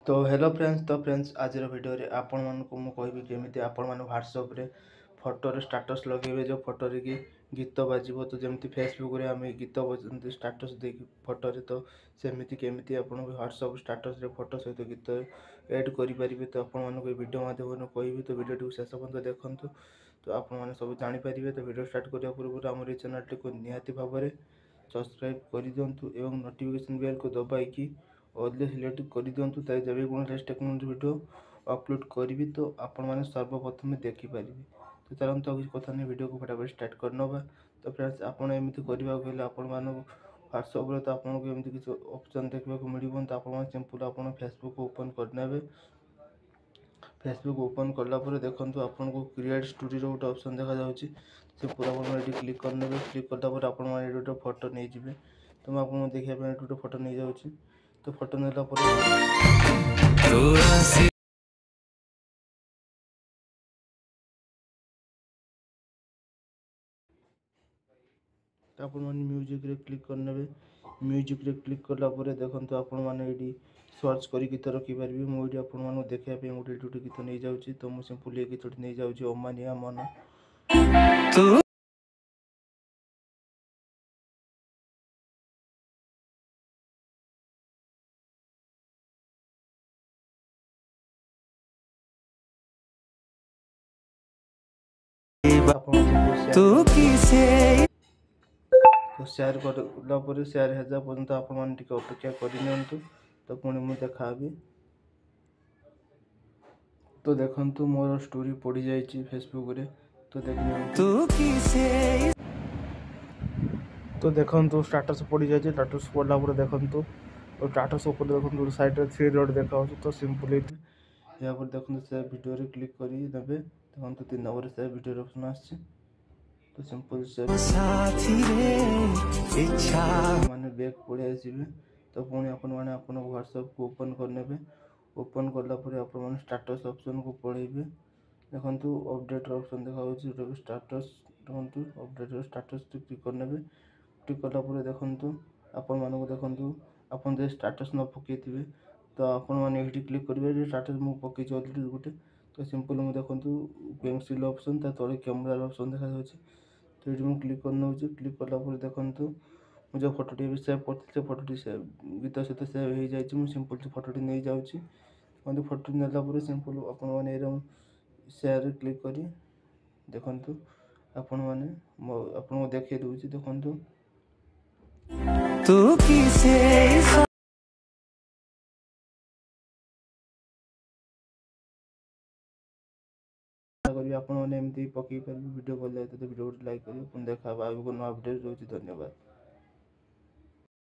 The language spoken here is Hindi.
तो हेलो फ्रेंड्स, आज वीडियो रे आपण मानकु मु कहबी केमिति आपण मान व्हाट्सएप रे फोटो रे स्टेटस लगेबे। जो फोटो रे कि गीत बाजिबो, तो जेमति फेसबुक रे आमे गीत बजंती स्टेटस देकी फोटो रे, तो सेमिति केमिति आपण व्हाट्सएप स्टेटस रे फोटो सहित गीत ऐड करि परिबे। तो आपण मानकु वीडियो माध्यम कहबी, तो वीडियो टू शेष पर्यंत देखंतु, तो आपण माने सब जानि परिबे। तो वीडियो स्टार्ट करिया पूर्व हमर ए चैनल टी को निहाती भाबरे सब्सक्राइब कर दिंतु एवं नोटिफिकेशन बेल को दबाई ऑल सिलेक्ट कर दिंतु, जब कौन टेक्नोलॉजी वीडियो अपलोड करी तो आपण मैंने सर्वप्रथम देखिपारे। तो चलते किसी कथा नहीं, वीडियो को फटाफट स्टार्ट करनवा। तो फ्रेंड्स, आपड़ एमती करने व्हाट्सएप तो आपको एमती किसी ऑप्शन देखा मिल, तो आप सिंपल आप फेसबुक ओपन करने। फेसबुक ओपन कलापर देखो आपन को क्रिएट स्टोरी गोटे ऑप्शन देखा जाऊँगी, से पूरा ये क्लिक करने। क्लिक कलापर आप गोटे फोटो नहीं जाए। तो मैं आपको देखा गोटे फोटो नहीं जाऊँगी। तो फोटो नेला आप म्यूजिक रे क्लिक करने। म्यूजिक रे क्लिक कलापर देखो आपण मैंने ये सर्च कर गीत रखिपारे। मुझे आपको देखापी गोटे गोटे गीत नहीं जाऊँगी। तो मुझे सिंपल ये गीत नहीं जाऊँगी, अमानिया मन। तो शेयर कलापर शेयर हेजा पर्यंत आपण मैंने अपेक्षा कर। तो पुणी मुझे देखा। तो देखंतु मोर स्टोरी पड़ जाइए फेसबुक रे। तो तो देखंतु स्टेटस पड़ जाइए। स्टेटस पड़ला देखंतु, तो स्टेटस ऊपर देखंतु साइड रे थ्री डॉट देखा। तो सिंपली यहाँ पर देखो से वीडियो रे क्लिक करी देबे। देखो 3 नंबर से वीडियो ऑप्शन आछि। तो सिंपल से माने बैक पड़े आसीबे। तो पुणी अपन माने अपन व्हाट्सएप को ओपन करने। ओपन करला पर अपन माने स्टेटस ऑप्शन को पळेबे। देखंतु अपडेट ऑप्शन देखा होछि, जो स्टेटस देखंतु अपडेट स्टेटस क्लिक करने। क्लिक कला पर देखंतु अपन मानको देखंतु अपन जे स्टेटस न पकेथिबे, तो आपण माने एठी क्लिक करिवे जे स्टेटस मु पके ऑलरेडी गुटे। तो सिंपल मु देखंतु पेंसिल ऑप्शन ता तळे कैमरा ऑप्शन देखा जाउछि। तो ये मुझे क्लिक करना। क्लिक कलापर देखो मुझे फोटोटी भी सेव कर फोटोटी सेव गीत सहित सेव हो जाए। मुझे सिंपल से फोटोटी नहीं जाऊँगी। फोटो नेला सिंपल आप शेयर क्लिक कर देखु आपण मैंने देखे दूसरी देखु आप एमती पकई पारे वीडियो भल लगे तो वीडियो लाइक करेंगे। देखा आगे नया अपडेट रोचे। धन्यवाद।